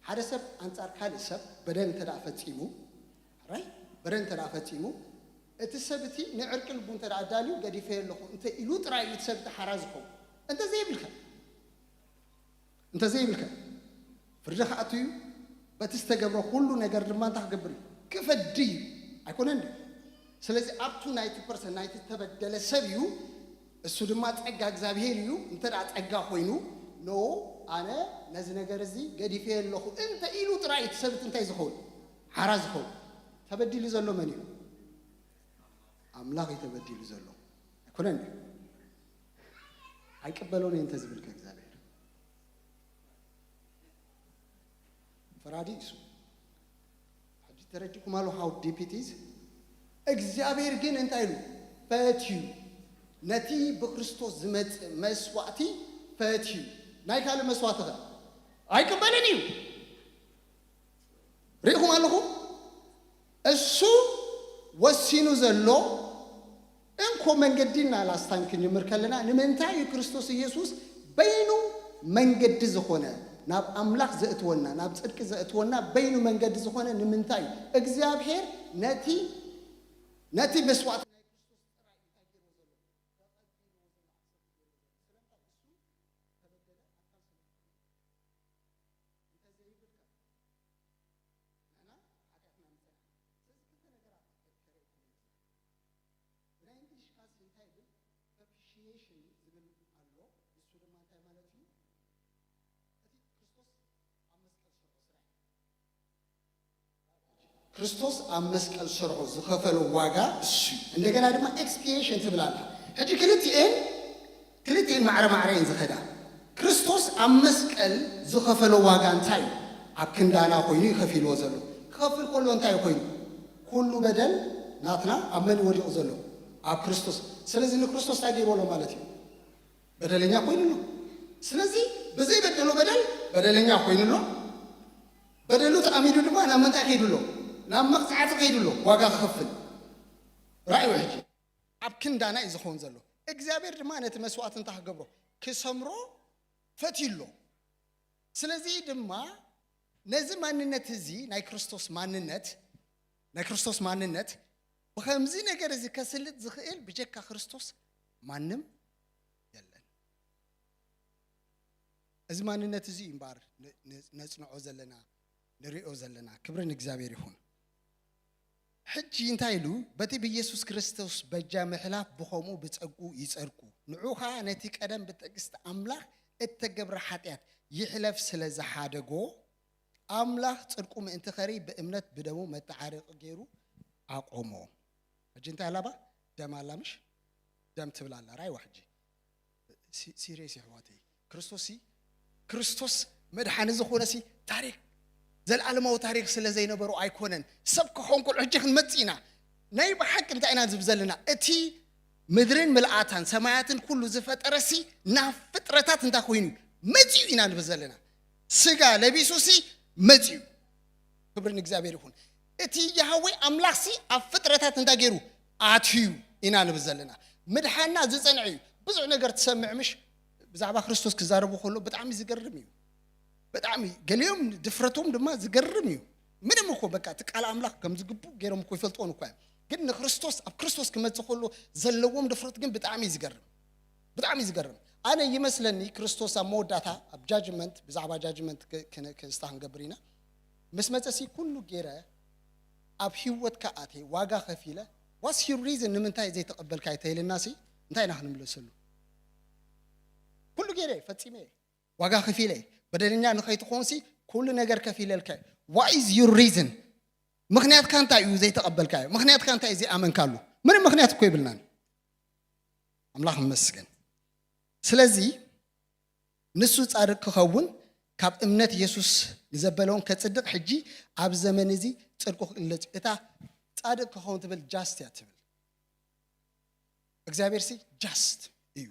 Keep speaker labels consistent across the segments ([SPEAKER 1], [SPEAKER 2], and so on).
[SPEAKER 1] ሓደ ሰብ አንጻር ካልእ ሰብ በደል ተዳፈጺሙ right በደል ተዳፈጺሙ እቲ ሰብቲ ንዕርቅ ልቡ ተዳዳልዩ ገዲፈ የለኹ እንተ ኢሉ ጥራይ እቲ ሰብቲ ሓራዝኹ እንተ ዘይብልካ ፍርድኻ አትዩ በትስተገብሮ ሁሉ ነገር ድማ ታግብር ክፈዲ አይኮነን ስለዚህ አፕቱ 90% 90 ተበደለ ሰብዩ እሱ ድማ ጸጋ እግዚአብሔር እዩ እንተ ጸጋ ሆይኑ ኖ አነ ነዚ ነገር እዚ ገዲፈ የለኹ እንተ ኢሉ ጥራይ እቲ ሰብቲ እንታይ ዝኸውን ሓራዝኹ ተበዲሉ ዘሎ መን እዩ አምላክ የተበደሉ ዘሎ አይኮነን አይቀበለውን እንተ ዝብልከ እግዚአብሔር ፈራዲሱ አዲ ተረድኩ ማሉ how deep it is እግዚአብሔር ግን እንታይሉ ፈትዩ ነቲ በክርስቶስ ዝመጽ መስዋዕቲ ፈትዩ ናይ ካለ መስዋዕትኻ አይቀበለኒ ሪኹም አለኹ እሱ ወሲኑ ዘሎ እንኮ መንገድና ላስታንክኝ ምርከለና ንምንታይ ክርስቶስ ኢየሱስ በይኑ መንገድ ዝኾነ ናብ አምላክ ዘእትወና ናብ ጽድቅ ዘእትወና በይኑ መንገድ ዝኾነ ንምንታይ እግዚአብሔር ነቲ መስዋዕት ክርስቶስ አመስቀል ሰርዖ ዝኸፈለው ዋጋ እሱ እንደገና ድማ ኤክስፒዬሽን ትብላላ ሕጂ ክልቲኤን ማዕረማዕረን ዝኸዳ ክርስቶስ አመስቀል ዝኸፈለው ዋጋ እንታይ ኣብ ክንዳና ኮይኑ ይኸፊልዎ ዘሎ ክኸፍል ከሎ እንታይ ኮይኑ ኩሉ በደል ናትና ኣብ መን ወዲቑ ዘሎ ኣብ ክርስቶስ ስለዚህ ንክርስቶስ ታገይሮሎ ማለት እዩ በደለኛ ኮይኑሎ ስለዚህ በዘይ በደሎ በደለኛ ኮይኑሎ በደሉ ተአሚዱ ድማ ናብ መንታይ ሄዱሎ ናብ መቅጻዕት ሄዱሎ ዋጋ ክኸፍል ራእዩ ሕጂ ኣብ ክንዳና እዩ ዝኸውን ዘሎ እግዚአብሔር ድማ ነቲ መስዋዕት እንታይ ክገብሮ ክሰምሮ ፈቲሎ ስለዚህ ድማ ነዚ ማንነት እዚ ናይ ክርስቶስ ማንነት በከምዚ ነገር እዚ ከስልጥ ዝኽእል ብጀካ ክርስቶስ ማንም የለን እዚ ማንነት እዚ እምባር ነጽንዖ ዘለና ንሪኦ ዘለና ክብርን እግዚአብሔር ይሁን ሕጂ እንታይሉ በቲ በኢየሱስ ክርስቶስ በጃ መሕላፍ ብኸሙ ብጸጉ ይጸድቁ ንዑኻ ነቲ ቀደም ብትዕግስቲ አምላክ እተገብረ ኃጢአት ይሕለፍ ስለዝሓደጎ አምላክ ጽድቁ ምእንቲ ኸሪ በእምነት ብደሙ መተዓረቅ ገይሩ አቆሞ ሕጂ እንታይ አላባ ደም አላምሽ ደም ትብላላ ራይ ዋሕጂ ሲሪየስ ይሕዋቴ ክርስቶስ መድሓኒ ዝኾነሲ ታሪክ ዘልዓለማዊ ታሪክ ስለ ዘይነበሩ አይኮነን ሰብ ከሆንኩል ሕጂ ክንመጽኢና ናይ በሐቅ እንታይና ዝብዘልና እቲ ምድርን ምልአታን ሰማያትን ኩሉ ዝፈጠረሲ ናብ ፍጥረታት እንታ ኮይኑ መጽኡ ኢና ንብዘልና ስጋ ለቢሱሲ መጽኡ ክብርን እግዚአብሔር ይሁን እቲ ያህዌ አምላክሲ ኣብ ፍጥረታት እንታ ገይሩ አትዩ ኢና ንብዘልና ምድሓና ዝጸንዕ እዩ ብዙ ነገር ትሰምዕምሽ ብዛዕባ ክርስቶስ ክዛረቡ ከሎ በጣም ዝገርም እዩ በጣም ገሊዮም ድፍረቶም ድማ ዝገርም እዩ ምንም እኮ በቃ ተቃል አምላክ ከም ዝግቡ ገይሮም እኮ ይፈልጦን እኮ ግን ንክርስቶስ ኣብ ክርስቶስ ክመጽእ ከሎ ዘለዎም ድፍረት ግን በጣም ይዝገርም አነ ይመስለኒ ክርስቶስ ኣብ መወዳታ ኣብ ጃጅመንት ብዛዕባ ጃጅመንት ከስታን ገብሪና መስመጽሲ ኩሉ ገይረ ኣብ ህይወት ከኣቴ ዋጋ ከፊለ ዋስ ሂ ሪዝን ንምንታይ ዘይተቀበልካ ይተይልናሲ እንታይ ናህ ንምለሰሉ ኩሉ ገይረ ፈጽሜ ዋጋ ከፊለ በደለኛ ንኸይትኾንሲ ኩሉ ነገር ከፊለልካ what is your reason ምክንያት ካንታ እዩ ዘይተቀበልካ ምክንያት ካንታ እዩ ዘይአመንካሉ ምንም ምክንያት እኮ ይብልናል አምላክ ይመስገን ስለዚህ ንሱ ጻድቅ ክኸውን ካብ እምነት ኢየሱስ ዝዘበለውን ከጽድቅ ሕጂ ኣብ ዘመን እዚ ጽድቁ ክግለጽ እታ ጻድቅ ክኸውን ትብል ጃስት ያ ትብል እግዚአብሔር ሲ ጃስት እዩ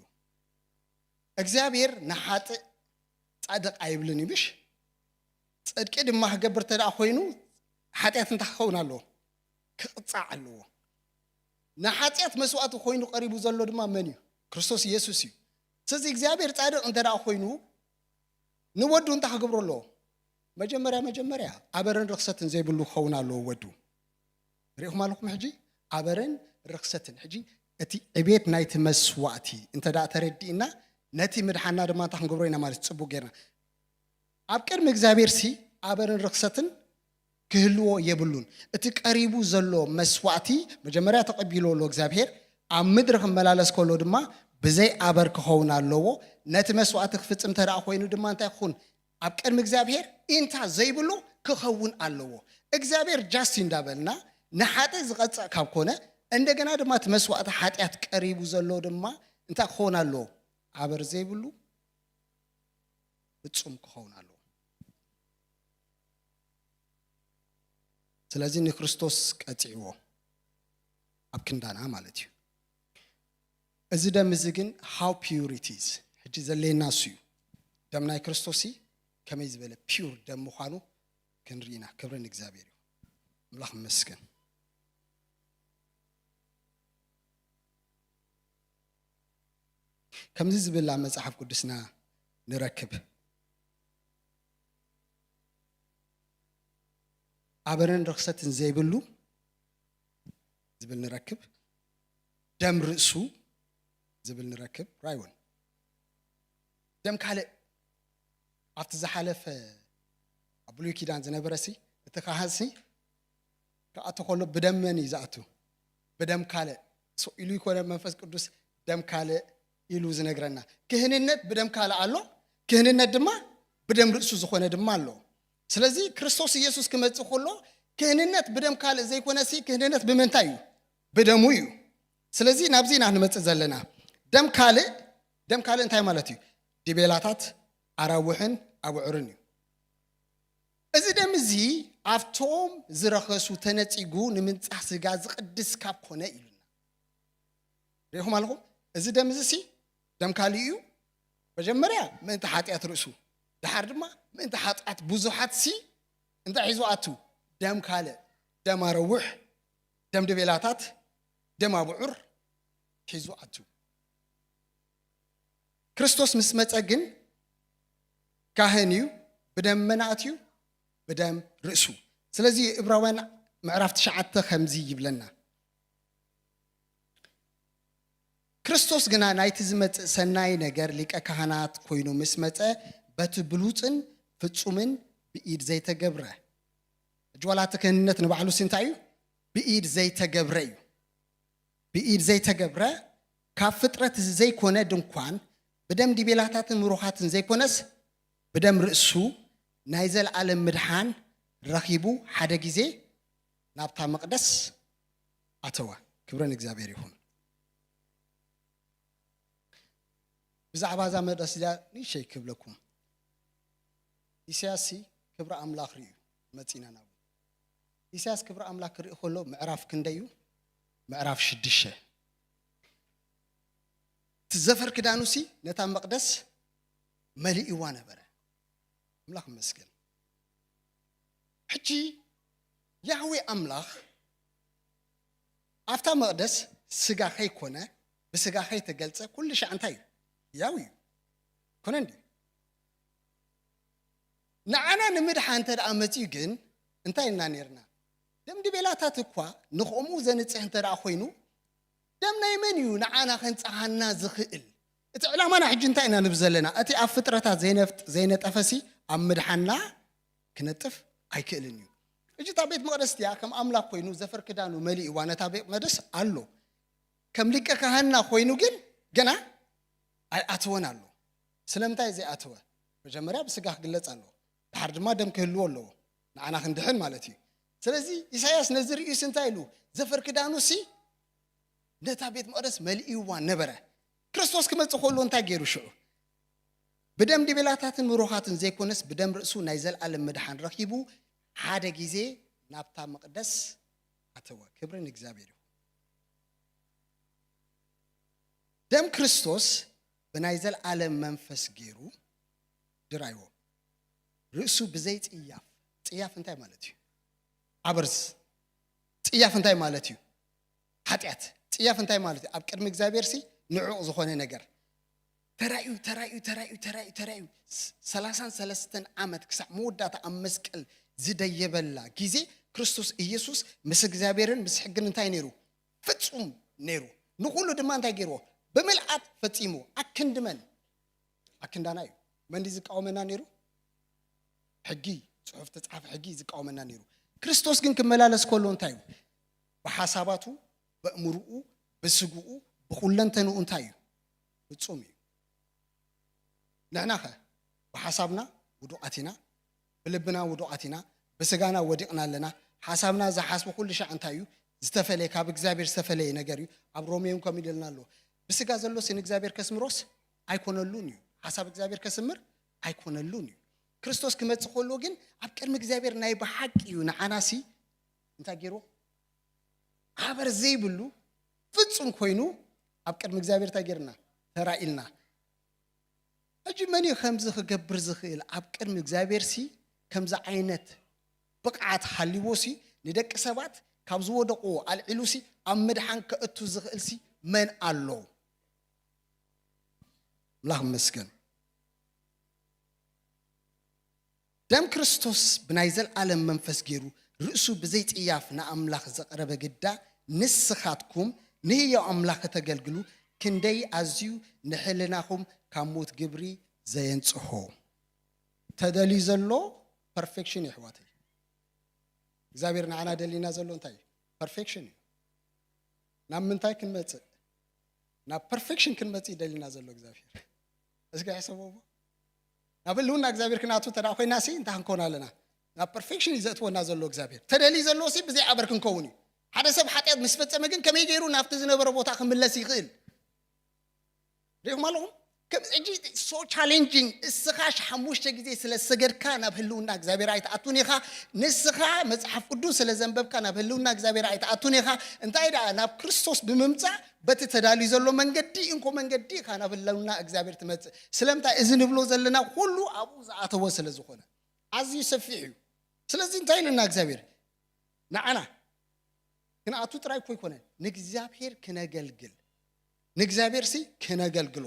[SPEAKER 1] እግዚአብሔር ንሓጥ ጻድቅ አይብልን ይብሽ ጽድቅ ድማ ክገብር ተዳ ኮይኑ ኃጢአት እንተኸውን ኣለዎ ክቅጻዕ ኣለዎ ንኃጢአት መስዋዕት ኮይኑ ቀሪቡ ዘሎ ድማ መን እዩ ክርስቶስ ኢየሱስ እዩ ስለዚህ እግዚአብሔር ጻድቅ እንተዳ ኮይኑ ንወዱ እንታይ ክገብሮ ኣለዎ መጀመሪያ አበረን ርክሰትን ዘይብሉ ኸውናሎ ወዱ ሪኹም አለኩም ሕጂ አበረን ርክሰትን ሕጂ እቲ ዕቤት ናይቲ መስዋዕቲ እንተዳ ተረዲእና ነቲ ምድሓና ድማ እንታ ክንገብሮ ኢና ማለት ጽቡቕ ጌርና ኣብ ቅድሚ እግዚአብሔር ሲ አበረን ርክሰትን ክህልዎ የብሉን እቲ ቀሪቡ ዘሎ መስዋዕቲ መጀመሪያ ተቀቢሎሎ እግዚአብሔር ኣብ ምድሪ ክመላለስ ከሎ ድማ ብዘይ አበር ክኸውን ኣለዎ ነቲ መስዋዕቲ ክፍጽም ተደኣ ኮይኑ ድማ እንታይ ክኹን ኣብ ቅድሚ እግዚአብሔር ኢንታ ዘይብሉ ክኸውን ኣለዎ እግዚአብሔር ጃስቲ እንዳበልና ንሓጢ ዝቐጽእ ካብ ኮነ እንደገና ድማ እቲ መስዋዕቲ ሓጢአት ቀሪቡ ዘሎ ድማ እንታይ ክኸውን ኣለዎ አበር ዘይብሉ ፍጹም ክኸውን ኣለዎ ስለዚህ ንክርስቶስ ቀጽዕዎ ኣብ ክንዳና ማለት እዩ እዚ ደም እዚ ግን how pure it is ሕጂ ዘለየና እሱ እዩ ደም ናይ ክርስቶስ ከመይ ዝበለ ፒውር ደም ምዃኑ ክንሪና ክብርን እግዚአብሔር እዩ አምላኽ ይመስገን ከምዚ ዝብል መጽሓፍ ቅዱስና ንረክብ አበረን ርክሰትን ዘይብሉ ዝብል ንረክብ ደም ርእሱ ዝብል ንረክብ ራይውን ደም ካልእ ኣብቲ ዝሓለፈ ኣብ ብሉይ ኪዳን ዝነበረሲ እቲ ካህንሲ ክኣቱ ከሎ ብደም መን እዩ ዝኣቱ ብደም ካልእ ኢሉ ይኮነ መንፈስ ቅዱስ ደም ካልእ ኢሉ ዝነግረና ክህንነት ብደም ካልእ ኣሎ ክህንነት ድማ ብደም ርእሱ ዝኾነ ድማ ኣሎ ስለዚ ክርስቶስ ኢየሱስ ክመጽእ ከሎ ክህንነት ብደም ካልእ ዘይኮነሲ ክህንነት ብምንታይ እዩ ብደሙ እዩ ስለዚ ናብዚና ንመጽእ ዘለና ደም ካልእ እንታይ ማለት እዩ ዲቤላታት አራውሕን አብዑርን እዩ እዚ ደም እዚ ኣብቶም ዝረኸሱ ተነጺጉ ንምንጻሕ ስጋ ዝቅድስ ካብ ኮነ ኢሉና ሪኹም አልኩም እዚ ደም እዚ ደም ካልእ እዩ መጀመርያ ምእንቲ ሓጢአት ርእሱ ድሓር ድማ ምእንቲ ሓጢአት ብዙሓት እንታይ ሒዙ ኣቱ ደም ካልእ ደም አረውሕ ደም ዲቤላታት ደም አብዑር ሒዙ ኣቱ ክርስቶስ ምስ መጸ ግን ካህን እዩ ብደም መናእት እዩ ብደም ርእሱ ስለዚ ዕብራውያን ምዕራፍ 9 ከምዚ ይብለና ክርስቶስ ግና ናይቲ ዝመጽእ ሰናይ ነገር ሊቀ ካህናት ኮይኑ ምስ መጸ በቲ ብሉጽን ፍጹምን ብኢድ ዘይተገብረ እጅዋላቲ ክህንነት ንባዕሉ እንታይ እዩ ብኢድ ዘይተገብረ እዩ ብኢድ ዘይተገብረ ካብ ፍጥረት ዘይኮነ ድንኳን ብደም ዲቤላታትን ምሩኻትን ዘይኮነስ ብደም ርእሱ ናይ ዘለዓለም ምድሓን ረኺቡ ሓደ ግዜ ናብታ መቅደስ ኣተዋ ክብረን እግዚአብሔር ይሁን ብዛዕባ ዛ መቅደስ እዚኣ ንእሽተይ ክብለኩም ኢሳያስ ክብሪ ኣምላኽ ርዩ መፂና ናብ ኢሳያስ ክብሪ ኣምላኽ ክርኢ ከሎ ምዕራፍ ክንደይ እዩ ምዕራፍ 6 ትዘፈር ክዳኑሲ ነታ መቅደስ መሊእዋ ነበረ አምላኽ ይመስገን ሕጂ ያህዌ አምላኽ ኣብታ መቅደስ ስጋ ከይኮነ ብስጋ ከይተገልጸ ኩሉ ሻዕ እንታይ ያው እዩ ኮነ እንዲ ንዓና ንምድሓን ተደኣ መፂኡ ግን እንታይ ኢና ነርና ደም ዲቤላታት እኳ ንኸምኡ ዘንጽሕ እንተደኣ ኮይኑ ደም ናይ መን እዩ ንዓና ከንጽሓና ዝኽእል እቲ ዕላማና ሕጂ እንታይ ኢና ንብል ዘለና እቲ ኣብ ፍጥረታት ዘይነጠፈሲ ኣብ ምድሓና ክነጥፍ ኣይክእልን እዩ እጂ ታ ቤት መቅደስ እያ ከም ኣምላኽ ኮይኑ ዘፈር ክዳኑ መሊእዋ ነታ ቤት መቅደስ ኣሎ ከም ሊቀ ካህንና ኮይኑ ግን ገና ኣይኣተወን ኣሎ ስለምንታይ ዘይኣተወ መጀመርያ ብስጋ ክግለጽ ኣሎ ድሓር ድማ ደም ክህልዎ ኣለዎ ንዓና ክንድሕን ማለት እዩ ስለዚ ኢሳያስ ነዚ ርእዩስ እንታይ ኢሉ ዘፈር ክዳኑሲ ነታ ቤት መቅደስ መሊእዋ ነበረ ክርስቶስ ክመጽእ ከሎ እንታይ ገይሩ ሽዑ ብደም ዲቤላታትን ምሩኻትን ዘይኮነስ ብደም ርእሱ ናይ ዘለዓለም ምድሓን ረኺቡ ሓደ ግዜ ናብታ መቅደስ ኣተወ ክብርን እግዚአብሔር ይሁን ደም ክርስቶስ ብናይ ዘለዓለም መንፈስ ገይሩ ድራይዎ ርእሱ ብዘይ ጽያፍ እንታይ ማለት እዩ አበርስ ጽያፍ እንታይ ማለት እዩ ኃጢአት ጽያፍ እንታይ ማለት እዩ ኣብ ቅድሚ እግዚአብሔር ንዑቕ ዝኾነ ነገር ተራዩ 33 ዓመት ክሳብ መወዳእታ ኣብ መስቀል ዝደየበላ ጊዜ ክርስቶስ ኢየሱስ ምስ እግዚአብሔርን ምስ ሕግን እንታይ ነይሩ ፍጹም ነይሩ ንኹሉ ድማ እንታይ ገይርዎ ብምልኣት ፈጺሙ ኣክንድመን ኣክንዳና እዩ መንዲ ዝቃወመና ነይሩ ሕጊ ጽሑፍ ተጻፈ ሕጊ ዝቃወመና ነይሩ ክርስቶስ ግን ክመላለስ ከሎ እንታይ እዩ በሐሳባቱ በእምሩኡ በስጉኡ በኹለንተንኡ እንታይ እዩ ፍጹም እዩ ንሕናኸ በሐሳብና ውዱቃቲና ብልብና ውዱቃቲና በስጋና ወዲቕና ኣለና ሐሳብና ዝሓስቦ ኩሉ ሻዕ እንታይ እዩ ዝተፈለየ ካብ እግዚአብሔር ዝተፈለየ ነገር እዩ ኣብ ሮሜውን ከም ይልና ኣሎ ብስጋ ዘሎ ስን እግዚአብሔር ከስምሮስ ኣይኮነሉን እዩ ሐሳብ እግዚአብሔር ከስምር ኣይኮነሉን እዩ ክርስቶስ ክመጽእ ከሎ ግን ኣብ ቅድሚ እግዚአብሔር ናይ በሓቂ እዩ ንዓናሲ እንታይ ገይሮ ሓበር ዘይብሉ ፍጹም ኮይኑ ኣብ ቅድሚ እግዚአብሔር እንታይ ገይርና ተራኢልና እጂ መን ከምዚ ክገብር ዝኽእል ኣብ ቅድሚ እግዚአብሔር ሲ ከምዚ ዓይነት ብቕዓት ሓሊቦሲ ንደቂ ሰባት ካብ ዝወደቁ ኣልዒሉሲ ኣብ ምድሓን ከእቱ ዝኽእልሲ መን ኣሎ አላህ መስገን ደም ክርስቶስ ብናይ ዘለዓለም መንፈስ ገይሩ ርእሱ ብዘይ ጽያፍ ንኣምላኽ ዘቕረበ ግዳ ንስኻትኩም ንህያው ኣምላኽ ተገልግሉ ክንደይ ኣዝዩ ንሕልናኹም ካብ ሞት ግብሪ ዘየንጽሖ ተደልዩ ዘሎ ፐርፌክሽን ይሕዋተይ እግዚአብሔር ንዓና ደሊና ዘሎ እንታይ ፐርፌክሽን እዩ ናብ ምንታይ ክንመጽእ ናብ ፐርፌክሽን ክንመጽእ ደሊና ዘሎ እግዚአብሔር እስኪ ሕሰቦዎ ናብ ህልውና እግዚአብሔር ክናቱ ተዳ ኮይናሲ እንታይ ክንከውን ኣለና ናብ ፐርፌክሽን ይዘእትወና ዘሎ እግዚአብሔር ተደልዩ ዘሎ ሲ ብዘይ ዓበር ክንከውን እዩ ሓደ ሰብ ሓጢአት ምስ ፈጸመ ግን ከመይ ገይሩ ናብቲ ዝነበረ ቦታ ክምለስ ይኽእል ሪኢኹም ኣለኹም ከም እጂ ሶ ቻሌንጂንግ እስኻሽ ሓሙሽተ ጊዜ ስለ ሰገድካ ናብ ህልውና እግዚአብሔር ኣይተኣቱን ኢኻ ንስኻ መጽሓፍ ቅዱስ ስለ ዘንበብካ ናብ ህልውና እግዚአብሔር ኣይተኣቱን ኢኻ እንታይ ዳ ናብ ክርስቶስ ብምምጻእ በቲ ተዳልዩ ዘሎ መንገዲ እንኮ መንገዲ ኢኻ ናብ ህልውና እግዚአብሔር ትመጽእ ስለምንታይ እዚ ንብሎ ዘለና ኩሉ ኣብኡ ዝኣተወ ስለ ዝኾነ ኣዝዩ ሰፊሕ እዩ ስለዚ እንታይ ኢልና እግዚአብሔር ንዓና ክንኣቱ ጥራይ እኮ ይኮነን ንእግዚአብሔር ክነገልግል ንእግዚአብሔር ሲ ክነገልግሎ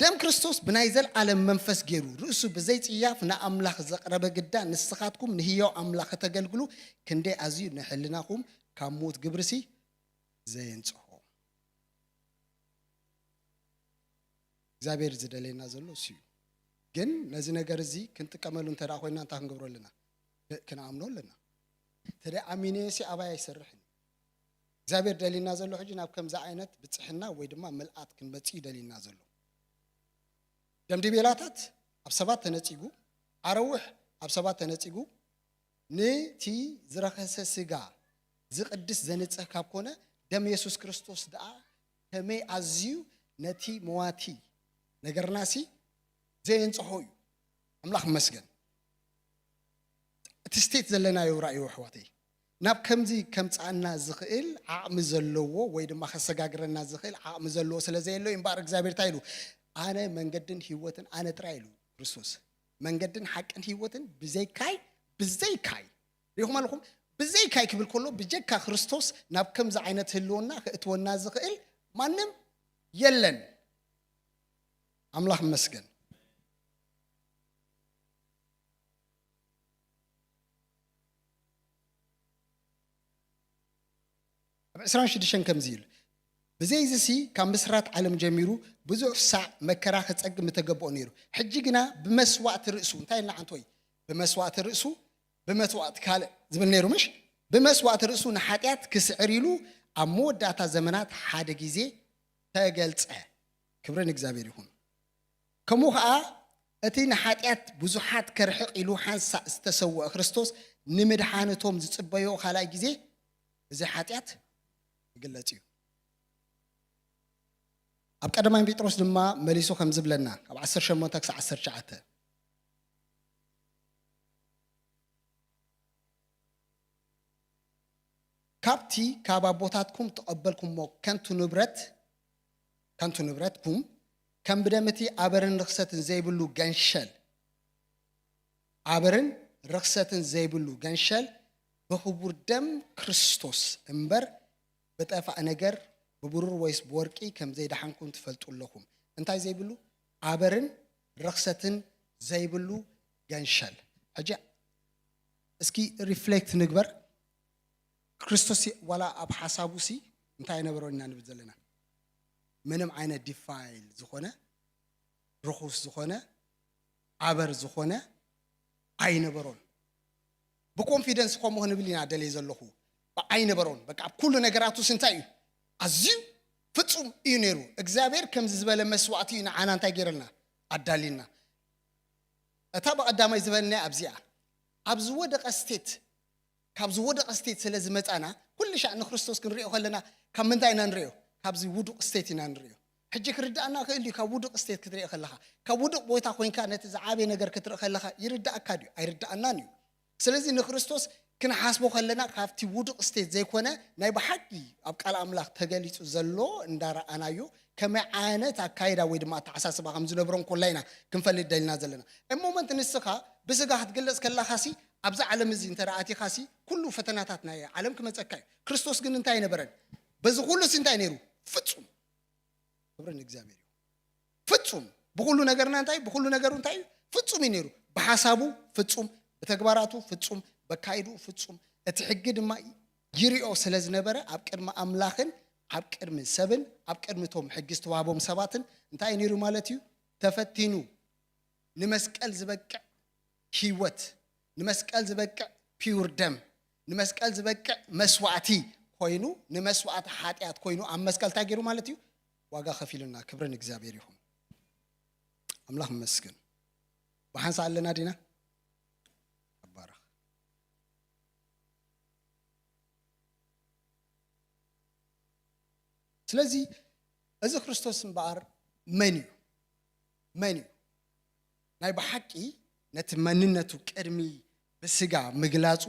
[SPEAKER 1] ደም ክርስቶስ ብናይ ዘለዓለም መንፈስ ገይሩ ርእሱ ብዘይ ጽያፍ ንኣምላኽ ዘቕረበ ግዳ ንስኻትኩም ንህያው ኣምላኽ ተገልግሉ ክንደይ ኣዝዩ ንሕልናኹም ካብ ሞት ግብርሲ ዘየንጽሖ እግዚአብሔር ዝደለየና ዘሎ እሱ እዩ ግን ነዚ ነገር እዚ ክንጥቀመሉ እንተዳ ኮይና እንታይ ክንገብሮ ኣለና ክንኣምኖ ኣለና ተደ ኣሚነሲ ኣባይ ኣይሰርሕን እግዚአብሔር ደሊና ዘሎ ሕጂ ናብ ከምዛ ዓይነት ብጽሕና ወይ ድማ መልኣት ክንመጽእ ደሊና ዘሎ ደምዲቤላታት ኣብ ሰባት ተነጺጉ ኣረውሕ ኣብ ሰባት ተነጺጉ ነቲ ዝረኸሰ ስጋ ዝቅድስ ዘንጽህ ካብ ኮነ ደም ኢየሱስ ክርስቶስ ደኣ ከመይ ኣዝዩ ነቲ መዋቲ ነገርናሲ ዘየንጽሖ እዩ ኣምላኽ መስገን እቲ ስቴት ዘለናዮ ራእዩ ኣሕዋተይ ናብ ከምዚ ከምጻና ዝኽእል ዓቕሚ ዘለዎ ወይ ድማ ከሰጋግረና ዝኽእል ዓቕሚ ዘለዎ ስለ ዘየሎ እምበር እግዚአብሔር እንታይ ኢሉ ኣነ መንገድን ህይወትን ኣነ ጥራይ ኢሉ ክርስቶስ መንገድን ሓቅን ህይወትን ብዘይካይ ሪኢኹም ኣለኹም ብዘይካይ ክብል ከሎ ብጀካ ክርስቶስ ናብ ከምዚ ዓይነት ህልውና ክእትወና ዝኽእል ማንም የለን ኣምላኽ መስገን ኣብ 26 ከምዚ ኢሉ ብዘይ ዝሲ ካብ ምስራት ዓለም ጀሚሩ ብዙሕ ሳዕ መከራ ክጸግም ተገብኦ ነይሩ ሕጂ ግና ብመስዋዕቲ ርእሱ እንታይ ኢልና ዓንቶይ ብመስዋዕቲ ርእሱ ብመስዋዕቲ ካልእ ዝብል ነይሩ ምሽ ብመስዋዕቲ ርእሱ ንሓጢአት ክስዕር ኢሉ ኣብ መወዳእታ ዘመናት ሓደ ጊዜ ተገልጸ ክብሪ ንእግዚአብሔር ይኹን ከምኡ ከዓ እቲ ንሓጢአት ብዙሓት ከርሕቕ ኢሉ ሓንሳእ ዝተሰውአ ክርስቶስ ንምድሓነቶም ዝጽበዮ ካልኣይ ጊዜ እዚ ሓጢአት ይግለጽ እዩ ኣብ ቀዳማይ ጴጥሮስ ድማ መሊሱ ከም ዝብለና ኣብ 18 ክሳብ 19 ካብቲ ካብ ኣቦታትኩም ተቐበልኩሞ ከንቱ ንብረትኩም ከም ብደምቲ ኣበርን ርኽሰትን ዘይብሉ ገንሸል ብኽቡር ደም ክርስቶስ እምበር ብጠፋእ ነገር ببرور ويس بورقي كم زي دحنكم تفلطوا لكم انتي زي بلو عبرن رخصتن زي بلو جنشل حاجة اسكي ريفلكت نكبر كريستوس ولا أب حسابوسي انتي نبرونا نبذلنا منم عينه ديفايل زخونه رخص زخونه عبر زخونه عين برون بكونفيدنس قوم هون بلينا دلي زلخو بعين برون بقى كل نجاراتو سنتايو أزيو فتصوم ينيرو إخبار كم زبالة مسواتين عنا تاجرنا عدالنا أتابع قدام زبالنا أبزيع أبزود قستيت كابزود قستيت سلزمت أنا كل شيء نخرستوس كنريو خلنا كم من داينا نريو كابزود قستيتنا نريو حجك رد أنا اللي كابود قستيت كتري خلها كابود بويتا خوين كانت زعابي نجار كتر خلها يرد أكاديو يرد أنانيو سلزي نخرستوس كنا حاسبو خلنا كافتي وودق ستيت زي كونه ناي بحقي ابقى الاملاح تغليص زلو اندار انايو كما عانت اكايدا ويد ما تعساسبا خمز نبرون كلينا كنفلد دلنا زلنا المومنت نسخا بسغا هتجلص كلا خاسي ابزا عالم زي انترااتي خاسي كله فتناتاتنا يا عالم كمصكاي كريستوس ግን እንታይ ነበረን በዚ ሁሉ እንታይ ነሩ ፍጹም ክብርን እግዚአብሔር ፍጹም በሁሉ ነገርና እንታይ በሁሉ ነገሩ እንታይ ፍጹም ይነሩ በሐሳቡ ፍጹም በተግባራቱ ፍጹም በካይዱ ፍጹም እትሕግድ ማ ይሪኦ ስለዝነበረ ኣብ ቅድመ ኣምላኽን ኣብ ቅድመ ሰብን ኣብ ቅድመቶም ሕግስ ተዋህቦም ሰባትን እንታይ ነሩ ማለት እዩ ተፈቲኑ ንመስቀል ዝበቅዕ ህይወት ንመስቀል ዝበቅዕ ፒውር ደም ንመስቀል ዝበቅዕ መስዋዕቲ ኮይኑ ንመስዋዕት ኃጢአት ኮይኑ ኣብ መስቀል ታገሩ ማለት እዩ ዋጋ ከፊልና ክብርን እግዚአብሔር ይሁን አምላክ መስገን በሐንሳ አለና ዲና አባራ ስለዚህ እዚ ክርስቶስን በአር መንዩ ናይ በሐቂ ነቲ መንነቱ ቅድሚ በስጋ ምግላጹ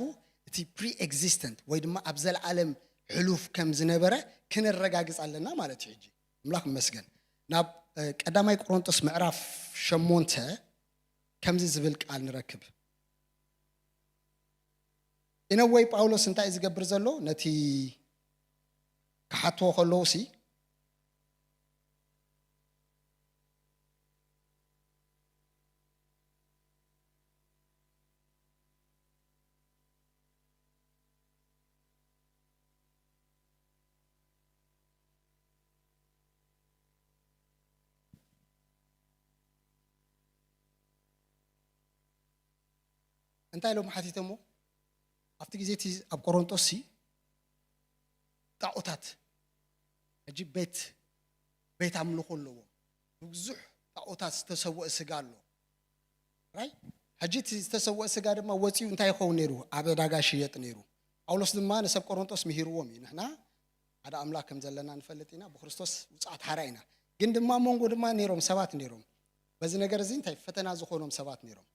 [SPEAKER 1] እቲ ፕሪ ኤግዚስተንት ወይ ድማ ኣብ ዘለዓለም ሕሉፍ ከም ዝነበረ ክንረጋግጽ ኣለና ማለት እዩ ሕጂ አምላክ መስገን ናብ ቀዳማይ ቆሮንቶስ ምዕራፍ 8 ከምዚ ዝብል ቃል ንረክብ ኢነወይ ጳውሎስ እንታይ ዝገብር ዘሎ ነቲ ካሓቶ ከለውሲ እንታይ ሎም ሓቲተሞ ኣብቲ ግዜቲ ኣብ ቆሮንቶስ ሲ ጣዖታት እጂ ቤት ኣምልኾ ኣለዎ ብዙሕ ጣዖታት ዝተሰውአ ስጋ ኣሎ ራይ ሕጂ ዝተሰውአ ስጋ ድማ ወፂኡ እንታይ ይኸውን ነይሩ ኣብ ዕዳጋ ሽየጥ ነይሩ ጳውሎስ ድማ ንሰብ ቆሮንቶስ ምሂርዎም እዩ ንሕና ሓደ ኣምላክ ከም ዘለና ንፈልጥ ኢና ብክርስቶስ ውፅኣት ሓራይ ኢና ግን ድማ መንጎ ድማ ነይሮም ሰባት ነይሮም በዚ ነገር እዚ እንታይ ፈተና ዝኾኖም ሰባት ነይሮም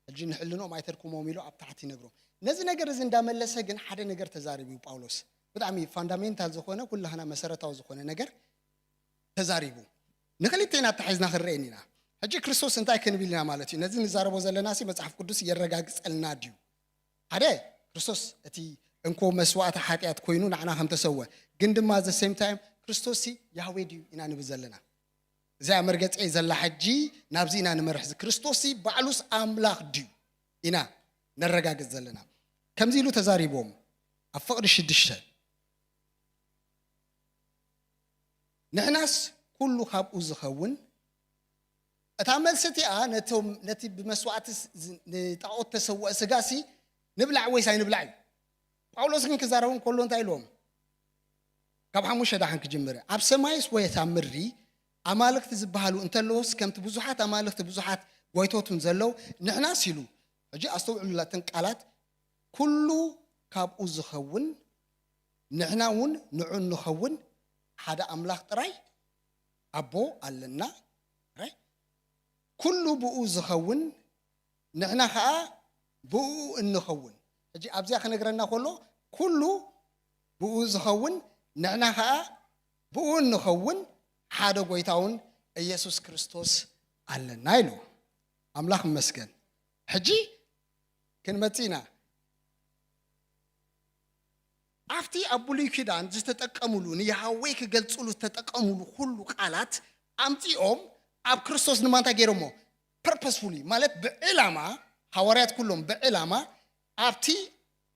[SPEAKER 1] ሕጂ ንሕልኖም ኣይተርኩሞም ኢሉ ኣብ ታሕቲ ይነግሮም ነዚ ነገር እዚ እንዳመለሰ ግን ሓደ ነገር ተዛሪቡ ጳውሎስ ብጣዕሚ ፋንዳሜንታል ዝኾነ ኩላህና መሰረታዊ ዝኾነ ነገር ተዛሪቡ ንክልቴና ተሓይዝና ክርኤን ኢና ሕጂ ክርስቶስ እንታይ ክንብል ኢና ማለት እዩ ነዚ ንዛረቦ ዘለና ሲ መጽሓፍ ቅዱስ የረጋግጸልና ድዩ ሓደ ክርስቶስ እቲ እንኮ መስዋዕት ኃጢአት ኮይኑ ንዓና ከም ተሰወ ግን ድማ ዘ ሴም ታይም ክርስቶስ ሲ ያህዌ ድዩ ኢና ንብል ዘለና زي مرجع زلا حجي نابزينا نمرح كريستوسي بعلوس أملاك ديو إنا نرجع زلنا كم زيلو تزاريبهم أفقر الشدشة نحناس كله خاب أزخون أتعمل ستي نتي بمسوعات نتعود تسوى سجاسي نبلع ويساي نبلع باولوس كن كزارون كلهم تايلهم كاب حموش هذا حنك جمرة أبسمايس ويتعمري أمالك تزبهالو أنت لوس كم تبزحات أمالك تبزحات ويتوتون زلوا نحنا سيلو أجي أستوعب لا تنقالات كله كاب أزخون نحنا ون نعون نخون هذا أملاك تراي أبو علنا راي كله بأزخون نحنا خا بو النخون أجي أبزي خلينا نقرأنا كله بأزخون نحنا خا بو النخون حدا قويتاون يسوع كريستوس على نايلو أملاك مسكن حجي كلمتنا አፍቲ አቡሊ ኪዳን ዝተጠቀሙሉ ንያህዌ ክገልጹሉ ተጠቀሙሉ ሁሉ ቃላት አምጪኦም አብ ክርስቶስ ንማንታ ገይሮሞ purposefully ማለት በዕላማ ሐዋርያት ኩሎም በዕላማ አፍቲ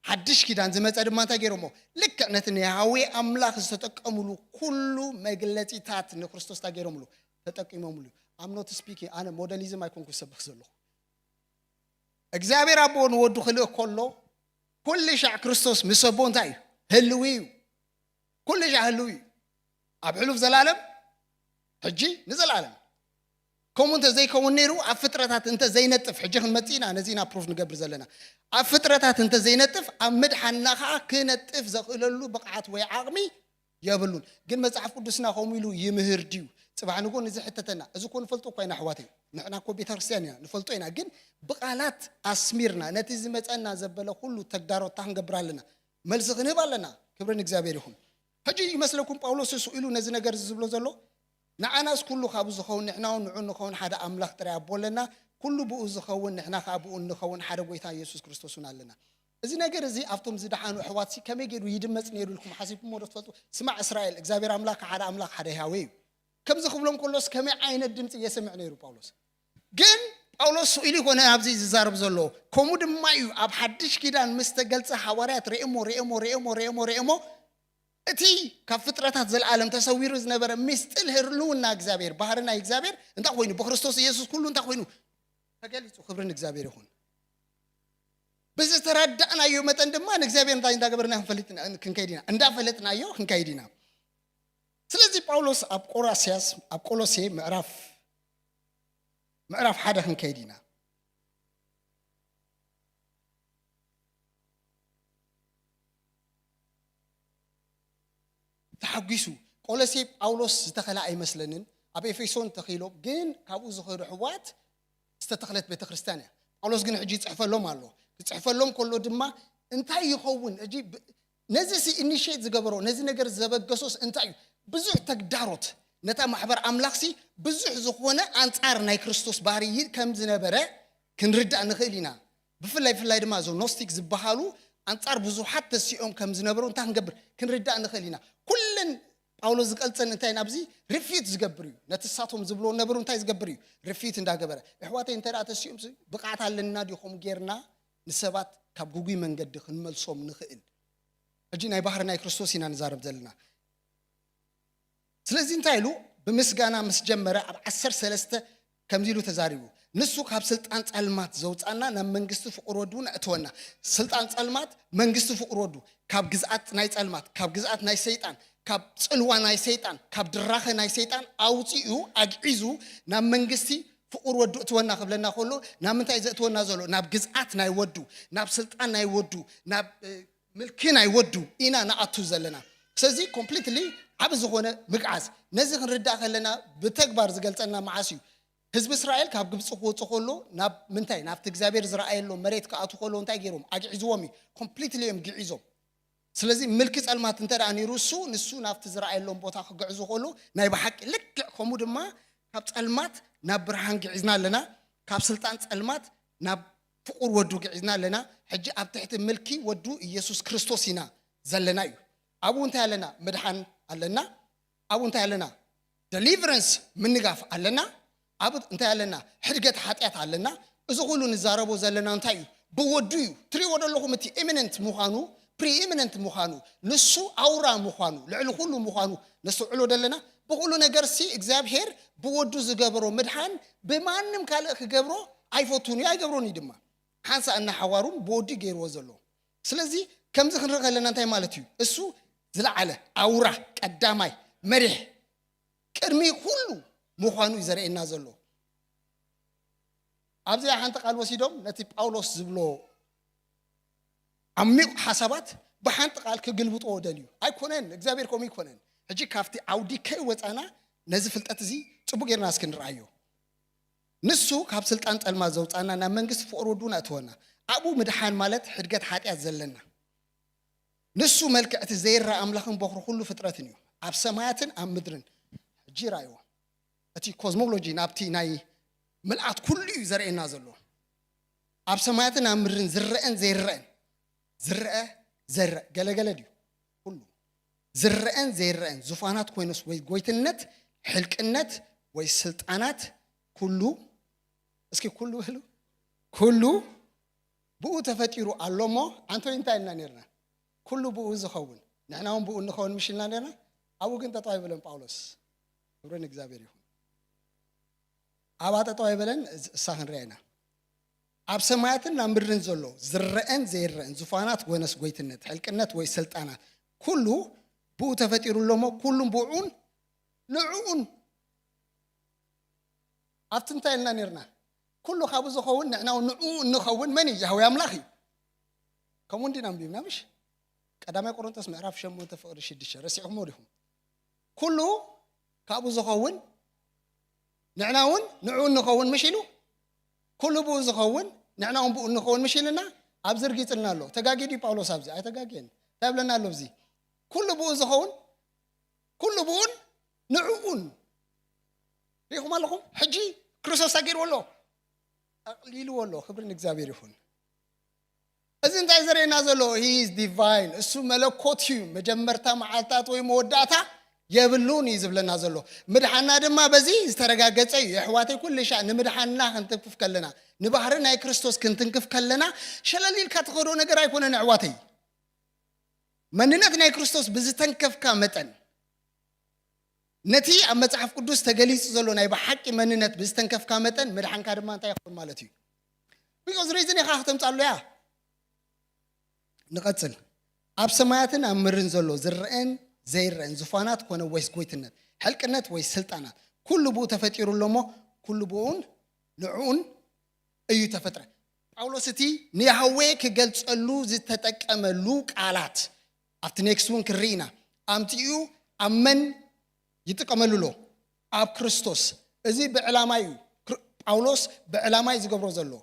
[SPEAKER 1] ሐድሽ ኪዳን ዝመጸ ድማንታ ገይሮሞ ልክ ነትን ያህዌ አምላክ ዝተጠቀሙሉ ሁሉ መግለጺታት ንክርስቶስ ታገይሮሙሉ ተጠቂሞሙሉ I'm not speaking አነ ሞዴሊዝም አይኮንኩ ሰበክ ዘለኹ እግዚአብሔር አቦን ወዱ ክልእ ኮሎ ኩሉ ሻዕ ክርስቶስ ምሰቦ እንታይ ህልዊ ኩሉ ሻዕ ህልዊ አብ ሕሉፍ ዘላለም ሕጂ ንዘላለም ኮሙንተ ዘይከውን ነይሩ አብ ፍጥረታት እንተ ዘይነጥፍ ሕጂ ክንመጺና ነዚና ፕሩፍ ንገብር ዘለና አብ ፍጥረታት እንተ ዘይነጥፍ አብ ምድሓናኻ ክነጥፍ ዘኽእለሉ ብቕዓት ወይ ዓቕሚ የብሉን ግን መጽሐፍ ቅዱስና ከምኡ ኢሉ ይምህር ድዩ ጽባሕ ንጎን እዚ ሕተተና እዚ ኮን ፈልጦ ኮይና ኣሕዋተይ ንሕና ኮ ቤተክርስትያን ኢና ንፈልጦ ኢና ግን ብቃላት አስሚርና ነቲ ዝመጸና ዘበለ ሁሉ ተግዳሮት ክንገብር ኣለና መልስ ክንህብ ኣለና ክብርን እግዚአብሔር ይሁን ሕጂ ይመስለኩም ጳውሎስ እሱ ኢሉ ነዚ ነገር ዝብሎ ዘሎ ንዓናስ ኩሉ ካብ ዝኸውን ንሕናውን ንዑን ንኸውን ሓደ ኣምላኽ ጥራይ ኣቦለና ኩሉ ብኡ ዝኸውን ንሕና ከዓ ብኡ ንኸውን ሓደ ጎይታ ኢየሱስ ክርስቶስን ኣለና እዚ ነገር እዚ ኣብቶም ዝደሓኑ ኣሕዋትሲ ከመይ ገይሩ ይድመጽ ነይሩ ኢልኩም ሓሲብኩም ሞዶ ትፈልጡ ስማዕ እስራኤል እግዚአብሔር ኣምላኽ ሓደ ኣምላኽ ሓደ ያህዌ እዩ ከም ዝኽብሎም ኮሎስ ከመይ ዓይነት ድምጽ እየሰምዕ ነይሩ ጳውሎስ ግን ጳውሎስ ኢሉ ኮነ ኣብዚ ዝዛረብ ዘሎ ከምኡ ድማ እዩ ኣብ ሓድሽ ኪዳን ምስ ተገልጸ ሐዋርያት ሬእሞ እቲ ካብ ፍጥረታት ዘለዓለም ተሰዊሩ ዝነበረ ምስጥል ህልውና እግዚአብሔር ባህርና እግዚአብሔር እንታይ ኮይኑ በክርስቶስ ኢየሱስ ኩሉ እንታይ ኮይኑ ተገሊጹ ክብርን እግዚአብሔር ይሁን በዚ ተረዳእናዮ መጠን ድማ ንእግዚአብሔር እንታይ እንዳገበርና ክንከይዲና እንዳፈለጥናዮ ክንከይዲና ስለዚህ ጳውሎስ ኣብ ቆሎሴ ምዕራፍ 1 ክንከይዲና ተሐጊሱ ቆሎሴ ጳውሎስ ዝተኸላ አይመስለንን ኣብ ኤፌሶን ተኺሎም ግን ካብኡ ዝኸዱ ሕዋት ዝተተኽለት ቤተክርስቲያን እያ ጳውሎስ ግን ሕጂ ጽሕፈሎም ኣሎ ጽሕፈሎም ኮሎ ድማ እንታይ ይኸውን ሕጂ ነዚሲ ኢኒሺየት ዝገበሮ ነዚ ነገር ዘበገሶስ እንታይ ብዙሕ ተግዳሮት ነታ ማሕበር ኣምላኽሲ ብዙሕ ዝኾነ አንጻር ናይ ክርስቶስ ባህሪ ከም ዝነበረ ክንርዳእ ንኽእል ኢና ብፍላይ ድማ ዞ ኖስቲክ ዝበሃሉ አንጻር ብዙሓት ተሲኦም ከም ዝነበሩ እንታይ ክንገብር ክንርዳእ ንኽእል ኢና ኩለን ጳውሎስ ዝቀልጸን እንታይ ናብዚ ሪፊት ዝገብር እዩ ነትሳቶም ዝብሎ ነበሩ እንታይ ዝገብር እዩ ሪፊት እንዳገበረ ኣሕዋተይ እንተዳ ተሲኦም ብቕዓት ኣለና ዲኹም ጌርና ንሰባት ካብ ጉጉይ መንገዲ ክንመልሶም ንኽእል ሕጂ ናይ ባህር ናይ ክርስቶስ ኢና ንዛረብ ዘለና ስለዚህ እንታይ ኢሉ ብምስጋና ምስ ጀመረ ኣብ 13 ከምዚሉ ተዛሪቡ ንሱ ካብ ስልጣን ጸልማት ዘውፃና ናብ መንግስቲ ፍቅር ወዱ ነእትወና ስልጣን ጸልማት መንግስቲ ፍቅር ወዱ ካብ ግዝአት ናይ ጸልማት ካብ ግዝአት ናይ ሰይጣን ካብ ጽልዋ ናይ ሰይጣን ካብ ድራኸ ናይ ሰይጣን ኣውፂኡ ኣግዒዙ ናብ መንግስቲ ፍቅር ወዱ እትወና ክብለና ኮሎ ናብ ምንታይ ዘእትወና ዘሎ ናብ ግዝአት ናይ ወዱ ናብ ስልጣን ናይ ወዱ ናብ ምልኪ ናይ ወዱ ኢና ናኣቱ ዘለና ስለዚህ ኮምፕሊትሊ ዓብ ዝኾነ ምግዓዝ ነዚ ክንርዳእ ከለና ብተግባር ዝገልጸና ማዓስዩ ህዝብ እስራኤል ካብ ግብጽ ክወጽ ኮሎ ናብ ምንታይ ናብቲ እግዚአብሔር ዝረኣየሎ መሬት ከኣቱ ኮሎ እንታይ ገይሮም ኣግዒዝዎም ኮምፕሊትሊ እዮም ግዒዞም ስለዚህ ምልኪ ጸልማት እንተዳ ነይሩሱ ንሱ ናብቲ ዝረኣየሎም ቦታ ክግዕዙ ኮሎ ናይ በሓቂ ልክዕ ከምኡ ድማ ካብ ጸልማት ናብ ብርሃን ግዒዝና ኣለና ካብ ስልጣን ጸልማት ናብ ፍቁር ወዱ ግዒዝና ኣለና ሕጂ ኣብ ትሕቲ ምልኪ ወዱ ኢየሱስ ክርስቶስ ኢና ዘለና እዩ አቡ እንታይ ኣለና መድሓን ኣለና አቡ እንታይ ኣለና ዴሊቨረንስ ምንጋፍ ኣለና አቡ እንታይ ኣለና ሕድገት ሓጢያት ኣለና እዚ ሁሉ ንዛረቦ ዘለና እንታይ እዩ ብወዱ እዩ ትሪኦ ደለኹም እቲ ኢሚነንት ምዃኑ ፕሪኢሚነንት ምዃኑ ንሱ አውራ ምዃኑ ልዕሊ ሁሉ ምዃኑ ነስዕሎ ደለና ብሁሉ ነገርሲ እግዚአብሔር ብወዱ ዝገበሮ መድሓን ብማንም ካልእ ክገብሮ ኣይፈቱን ኣይገብሮን ድማ ሓንሳ እና ሓዋሩን ብወዱ ገይርዎ ዘሎ ስለዚህ ከምዚ ክንርኢ ከለና እንታይ ማለት እዩ እሱ ዝለዓለ አውራ ቀዳማይ መሪሕ ቅድሚ ሁሉ ምዃኑ ይዘርእየና ዘሎ ኣብዚ ሓንቲ ቃል ወሲዶም ነቲ ጳውሎስ ዝብሎ ዓሚቕ ሓሳባት ብሓንቲ ቃል ክግልብጦ ደልዩ ኣይኮነን እግዚአብሔር ኮም ይኮነን ሕጂ ካፍቲ አውዲ ከይወፃና ነዚ ፍልጠት እዚ ጽቡቕ ጌርና እስክንርአዮ ንሱ ካብ ስልጣን ጸልማት ዘውፃና ናብ መንግስቲ ፍቅር ወዱና እትወና አቡ ምድሓን ማለት ሕድገት ሓጢያት ዘለና ንሱ መልክዕቲ ዘይራ ኣምላኽን በኽሪ ሁሉ ፍጥረትን እዩ ኣብ ሰማያትን ኣብ ምድርን ሕጂ ራእዮ እቲ ኮዝሞሎጂ ናብቲ ናይ ምልኣት ኩሉ እዩ ዘርእየና ዘሎ ኣብ ሰማያትን ኣብ ምድርን ዝረአን ዘይረአን ዝረአ ገለገለ ድዩ ዝረአን ዘይረአን ዙፋናት ኮይነስ ወይ ጎይትነት ሕልቅነት ወይ ስልጣናት ኩሉ እስኪ ኩሉ ህሉ ኩሉ ብኡ ተፈጢሩ ኣሎሞ አንተ እንታይ ኢልና ነርና ኩሉ ብኡ ዝኸውን ንሕናውን ብኡ ንኸውን ምሽልና ነርና ኣብኡ ግን ጠጠው አይበለን ጳውሎስ ክብርን እግዚአብሔር ይሁን ኣባ ጠጠው አይበለን እሳኽን ሪአና ኣብ ሰማያትን ኣብ ምድርን ዘሎ ዝረአን ዘይረአን ዙፋናት ወይነስ ጎይትነት ሕልቅነት ወይ ስልጣናት ኩሉ ብኡ ተፈጢሩ ኣሎሞ ኩሉም ብኡን ንዑኡን ኣብቲ እንታይ ኢልና ነርና ኩሉ ካብኡ ዝኸውን ንሕናውን ንዑኡ ንኸውን መን እዩ ያህዌ ኣምላኽ እዩ ከምኡ እንዲና ንቢብና ምሽ ቀዳማይ ቆሮንቶስ ምዕራፍ 8 ፍቅሪ 6 ረሲዕኩም ወዲኹም ኩሉ ካብኡ ዝኸውን ንሕናውን ንዑኡ ንኸውን ምሽ ኢሉ ኩሉ ብኡ ዝኸውን ንሕናውን ብኡ ንኸውን ምሽ ኢልና ኣብ ዝርጊፅልና ኣሎ ተጋጊዱ ጳውሎስ ኣብዚ ኣይተጋጊን ታብለና ኣሎ እዚ ኩሉ ብኡ ዝኸውን ኩሉ ብኡን ንዑኡን ሪኹም ኣለኹም ሕጂ ክርስቶስ ታጊርዎ ኣሎ أقليلو الله خبرنا إخبار يهون. أزين تايزرين نازلو he is divine. السو ملكوتي مجمرتا معالتات ويموداتا يبلوني يزبل نازلو. مدحنا دم ما بزي استرجع جتسي يحواتي كل شيء نمدحنا أنت كيف كلنا نبهرنا كريستوس كنت كيف كلنا شلاليل كاتقولون نجرا يكون نعواتي. مننا كنا كريستوس بزتن كيف كامتن. نتي أما تعرف قدوس تجلس زلون أي بحق مننا بزتن كيف كامتن مدحنا كارما أنت يخون مالتي. because reason يخاطم تعلويا. نقتل. أب سماعتنا أمرن زلو زرقن زيرن زفانات كونه ويس قويتنا. هل كنت ويس سلطانات. كل بو تفتير اللومو كل بون نعون أي تفترة. أولوستي نيهويك قلت اللو زتتك أملوك آلات. أفتنيكسون كرينا. أمتيو أمن يتكملوا له. أب كريستوس. إذا بعلامايو. أولوس بعلاماي زقبرو زلو.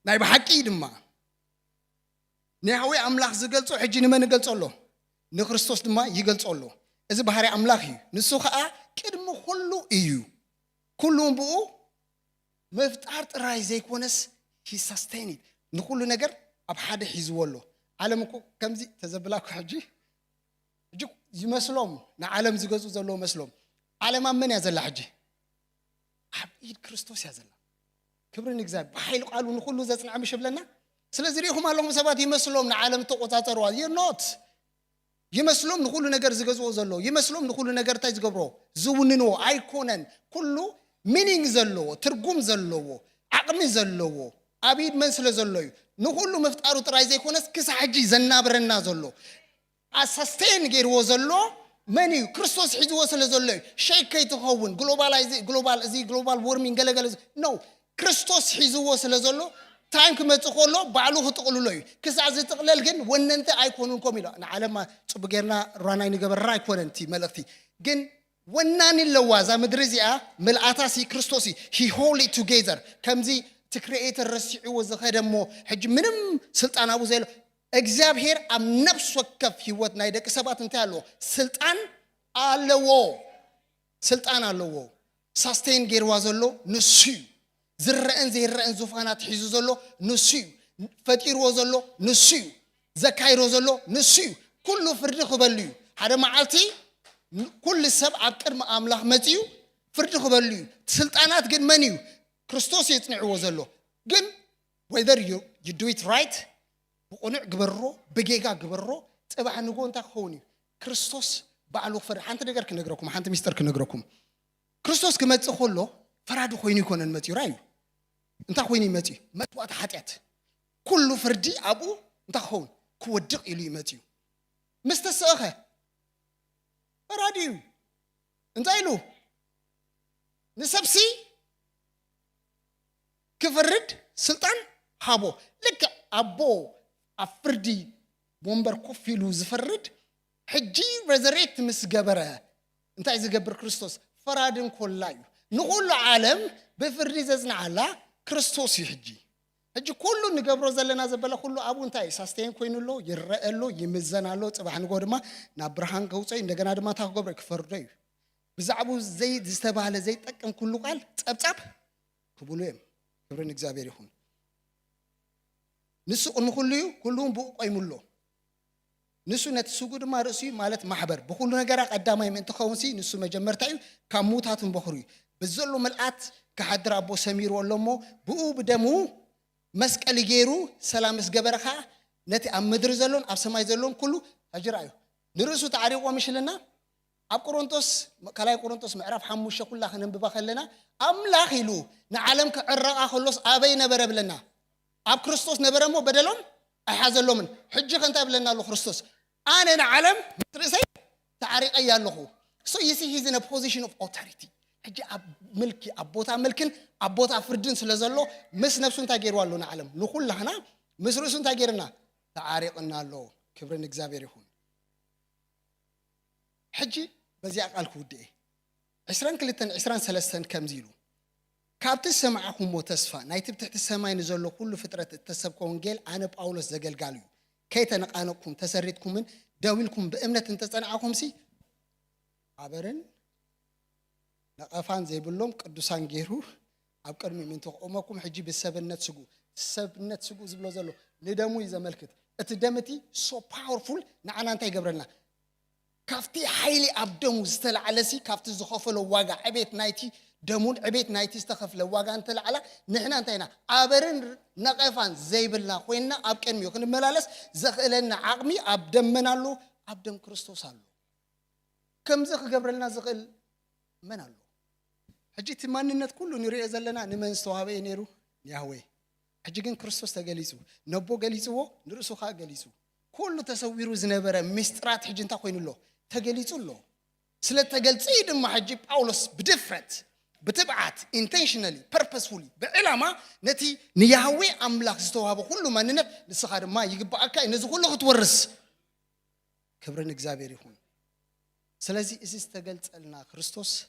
[SPEAKER 1] نايب حكي دما. نهوي أملاك زقلتو حجي نما نقلتو له. نكريستوس دما يقلتو له. إذا بحري أملاكي نسوخا كرمو كله إيو. كلهم بقو مفتارت رايزيك ونس he sustained. نقول نجر أبحد حيزوله. عالمكو كم زي تزبلاك حجي. جو يمسلم نعلم زجاجو زلوا مسلم. عالم من يزل حجي. حبيب كريستوس يزل. كبرنا نجزاب. بحيل قالوا نقول له زين عم يشبلنا. سلازريهم اللهم سبات يمسلم نعلم تقطع رواد. You're not. يمسلم نقول نجر زجاجو زلوا. يمسلم نقول نجر تاج قبره. زوننو أيقونن كله meaning زلوا. ترجم زلوا. عقم زلوا. عبيد منسل زلوا. نقول له مفتقروا ترايزي كونس كس حجي زنا برنا زلوا. أساستين غير وزلوا. مني كريستوس حيد وصل زلوا. شيء كي تخون global warming قال no. كريستوس حيد وصل زلوا. تايم كم تقولوا بعلوه تقولوا له كس عزيز تقلل جن وننت أيقونون كميلا نعلم ما تبغينا رانا نجبر راي كوننتي ملختي جن وناني اللوازة مدرسة ملأتاسي كريستوسي he hold it together كم زي تكريت الرسي وزخدمه حج منهم سلطان أبو زيل إجزابهر أم نفس وكف هوت نايدك سبات انتالو سلطان علوه ساستين غير وازلو نسي زرقن زفانات حيزوزلو نسي فتير وزلو نسي زكاي روزلو نسي كله فرد خبليو هذا معلتي كل السبع أبكر ما أملاح متيو فرد خبليو سلطانات جن منيو كريستوس يتنع وزلو جن whether you do it right وقنع جبرو بجيجا جبرو تبع نقول تخوني كريستوس بعلو فرح أنت نقدر كنقرأكم أنت مستر كنقرأكم كريستوس كما تقول له فرادو خويني يكون المتي رايو أنت خويني متي متوات حتيات كله فردي أبو أنت خون كودق إلي متيو مستساخه فراديو أنت إلو نسبسي كفرد سلطان هابو لك أبو أفردي بومبر كوفيلو زفرد حجي رزريت مسجبره أنت عايز جبر كريستوس فرادن كلايو نقول عالم بفردي ززنا على كريستوس يحجي حجي كله نجبره زلنا زبلا كله أبو أنت عايز ساستين كوينو له يرقل له يمزنا له تبع نقول ما نبرهان كوسي ندقنا دم تاخو برك فردي بزعبو زيد استبع على زيد أكم كله قال تب كبولهم كبرنا إخبار يهون نسق نقول كلهم بقوا يملوا ንሱ ነቲ ስጉ ድማ ርእሱ ማለት ማሕበር ብኩሉ ነገራ ቀዳማይ ምእንቲ ኸውንሲ ንሱ መጀመርታዩ ካብ ሙታትን በኽሩ ብዘሎ መልአት ከሓድር ኣቦ ሰሚሩ ኣሎሞ ብኡ ብደሙ መስቀል ገይሩ ሰላምስ ገበረኻ ነቲ ኣብ ምድሪ ዘሎን ኣብ ሰማይ ዘሎን ኩሉ ኣጅራዩ ንርእሱ ተዓሪቆ ምሽልና ኣብ ቆሮንቶስ ካልኣይ ቆሮንቶስ ምዕራፍ 5 ኩላ ክንብባ ከለና ኣምላኽ ኢሉ ንዓለም ክዕረቃ ከሎስ ኣበይ ነበረ ብለና ኣብ ክርስቶስ ነበረሞ በደሎም ኣይሓዘሎምን ሕጂ ከንታይ ብለና ኣሎ ክርስቶስ ኣነ ንዓለም ትርእሰይ ተዓሪቀ ያለኹ so you see he's in a position of authority ሕጂ ኣብ ምልኪ ኣብ ቦታ ምልክን ኣብ ቦታ ፍርድን ስለዘሎ ምስ ነፍሱ እንታይ ገይሩ ኣሎ ንዓለም ንኹላህና ምስ ርእሱ እንታይ ገይርና ተዓሪቅና ኣሎ ክብርን እግዚአብሔር ይሁን ሕጂ በዚያ ቃልኩ ውዴ 22 23 ከምዚ ኢሉ ካብቲ ሰማዕኹሞ ተስፋ ናይቲ ብትሕቲ ሰማይ ንዘሎ ኩሉ ፍጥረት እተሰብከ ወንጌል ኣነ ጳውሎስ ዘገልጋሉ ከይተነቃነቅኩም ተሰሪትኩምን ደዊልኩም በእምነት እንተጸናዕኹምሲ ኣበርን ነቀፋን ዘይብሎም ቅዱሳን ገይሩ ኣብ ቅድሚ ምን ተቆመኩም ሕጂ በሰብነት ስጉ ዝብሎ ዘሎ ንደሙ ይዘመልክት እቲ ደምቲ so powerful ንዓና እንታይ ይገብረልና ካፍቲ ሓይሊ ኣብ ደሙ ዝተለዓለሲ ካፍቲ ዝኸፈለ ዋጋ ዕቤት ናይቲ ደሙን ዕቤት ናይቲ ዝተኸፈለ ዋጋ እንተለዓላ ንሕና እንታይና ኣበርን ነቀፋን ዘይብልና ኮይና ኣብ ቅድሚው ክንመላለስ ዘኽእለና ዓቕሚ ኣብ ደመናሉ ኣብ ደም ክርስቶስ ኣሎ ከምዚ ክገብረልና ዝኽእል መን ኣሎ ሕጂ እቲ ማንነት ኩሉ ንሪኦ ዘለና ንመን ዝተዋሃበ ነይሩ ያህዌ ሕጂ ግን ክርስቶስ ተገሊጹ ነቦ ገሊጽዎ ንርእሱ ኸ ገሊጹ ኩሉ ተሰዊሩ ዝነበረ ምስጢራት ሕጂ እንታይ ኮይኑሎ ተገሊጹሎ ስለተገልጸ ድማ ሕጂ ጳውሎስ ብድፍረት بتبعت intentionally purposefully بعلامة نتي نيهوي أملاك استوهابه كله ما ننت للسخار ما يجيب أكاي نزو كله تورس كبرنا إجزابيري هون سلازي إذا استقلت لنا كريستوس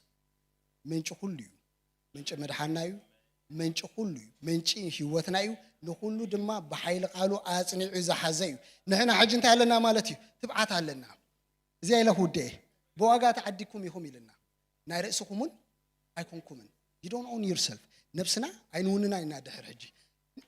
[SPEAKER 1] من شخوليو من شمرحنايو من شخوليو من شيء هوتنايو نخلو دما بحيل قالوا آسني عز حزيو نحن حاجين تعلنا مالتي تبعت علنا زي له ده بواقع تعديكم يهم لنا نارسكمون አይኮንኩም you don't own yourself ነፍስና አይኑንና ይናደህር ሕጂ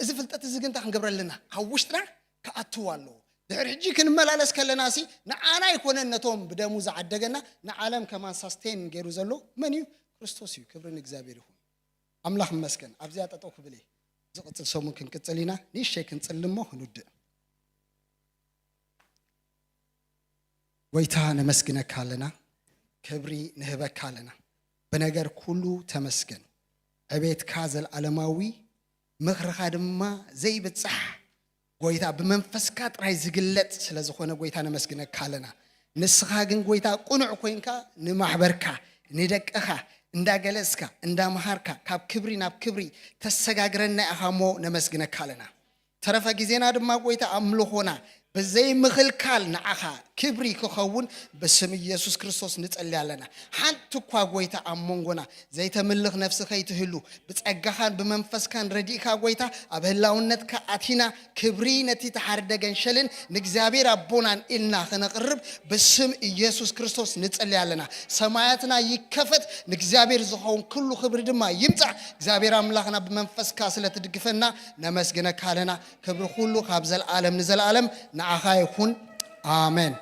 [SPEAKER 1] እዚ ፍልጠት እዚ ግን ታንገብረልና አውሽጥና ከአትዋሎ ድህር ሕጂ ክንመላለስ ከለናሲ ንዓና ይኮነነቶም በደሙ ዘዓደገና ንዓለም ከማን ሳስቴን ገይሩ ዘሎ መን እዩ ክርስቶስ እዩ ክብርን እግዚአብሔር ይሁን አምላክ መስገን አብዚያ ተጠው ክብሌ ዝቅጽል ሰሙን ክንቅጽሊና ንሽይ ክንጽልሞ ክንውድ ወይታ ነመስግነካለና ክብሪ ንህበካለና በነገር ሁሉ ተመስገን አቤት ካዘል ዓለማዊ ምኽርኻ ድማ ዘይብጽሕ ጎይታ በመንፈስካ ጥራይ ዝግለጥ ስለዝኾነ ጎይታ ነመስግነካለና ንስኻ ግን ጎይታ ቁኑዕ ኮይንካ ንማሕበርካ ንደቅኻ እንዳገለስካ እንዳማሃርካ ካብ ክብሪ ናብ ክብሪ ተሰጋግረና ኢኻሞ ነመስግነካለና ተረፈ ጊዜና ድማ ጎይታ አምልኾና በዘይ ምኽልካል ንዓኻ ክብሪ ክኸውን በስም ኢየሱስ ክርስቶስ ንጸልያለና ሓንቲ እኳ ጎይታ ኣሞንጎና ዘይተምልኽ ነፍስኻ ይትህሉ ብጸጋኻን ብመንፈስካን ረዲእካ ጎይታ ኣብ ህላውነትካ ኣቲና ክብሪ ነቲ ተሓርደገን ሸልን ንእግዚአብሔር ኣቦናን ኢልና ክነቅርብ በስም ኢየሱስ ክርስቶስ ንጸልያለና ሰማያትና ይከፈት ንእግዚአብሔር ዝኸውን ኩሉ ክብሪ ድማ ይምጻእ እግዚአብሔር አምላኽና ብመንፈስካ ስለትድግፈና ነመስግነካለና ክብሪ ሁሉ ካብ ዘለዓለም ንዘለዓለም نعخاي يكون آمين